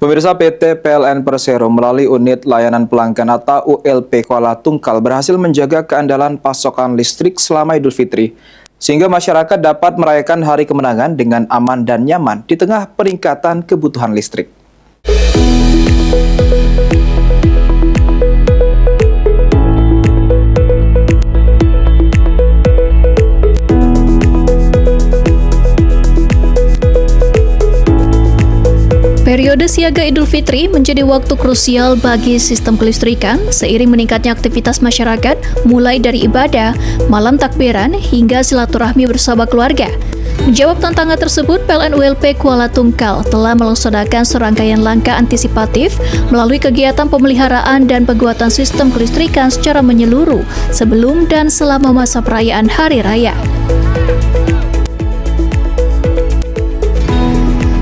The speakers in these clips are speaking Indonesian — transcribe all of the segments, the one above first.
Pemirsa, PT PLN Persero melalui Unit Layanan Pelanggan atau ULP Kuala Tungkal berhasil menjaga keandalan pasokan listrik selama Idul Fitri, sehingga masyarakat dapat merayakan hari kemenangan dengan aman dan nyaman di tengah peningkatan kebutuhan listrik. Periode siaga Idul Fitri menjadi waktu krusial bagi sistem kelistrikan seiring meningkatnya aktivitas masyarakat mulai dari ibadah, malam takbiran hingga silaturahmi bersama keluarga. Menjawab tantangan tersebut, PLN ULP Kuala Tungkal telah melaksanakan serangkaian langkah antisipatif melalui kegiatan pemeliharaan dan penguatan sistem kelistrikan secara menyeluruh sebelum dan selama masa perayaan Hari Raya.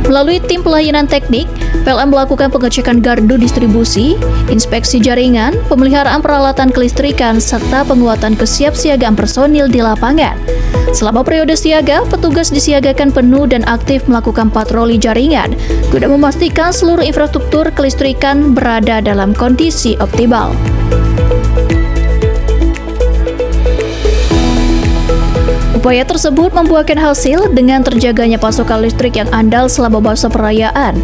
Melalui tim pelayanan teknik, PLN melakukan pengecekan gardu distribusi, inspeksi jaringan, pemeliharaan peralatan kelistrikan, serta penguatan kesiapsiagaan personil di lapangan. Selama periode siaga, petugas disiagakan penuh dan aktif melakukan patroli jaringan, guna memastikan seluruh infrastruktur kelistrikan berada dalam kondisi optimal. Upaya tersebut membuahkan hasil dengan terjaganya pasokan listrik yang andal selama masa perayaan.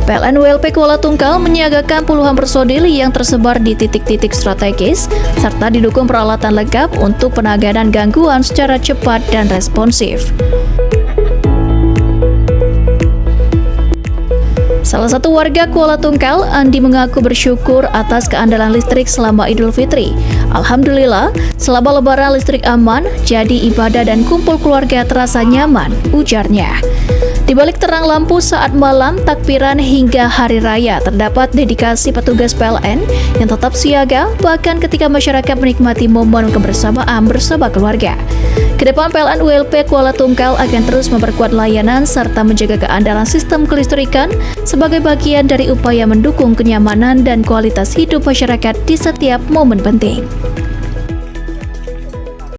PLN ULP Kuala Tungkal menyiagakan puluhan personil yang tersebar di titik-titik strategis, serta didukung peralatan lengkap untuk penanganan gangguan secara cepat dan responsif. Salah satu warga Kuala Tungkal, Andi, mengaku bersyukur atas keandalan listrik selama Idul Fitri. Alhamdulillah, selama lebaran listrik aman, jadi ibadah dan kumpul keluarga terasa nyaman, ujarnya. Di balik terang lampu saat malam, takbiran hingga hari raya, terdapat dedikasi petugas PLN yang tetap siaga, bahkan ketika masyarakat menikmati momen kebersamaan bersama keluarga. Kedepan PLN ULP Kuala Tungkal akan terus memperkuat layanan serta menjaga keandalan sistem kelistrikan sebagai bagian dari upaya mendukung kenyamanan dan kualitas hidup masyarakat di setiap momen penting.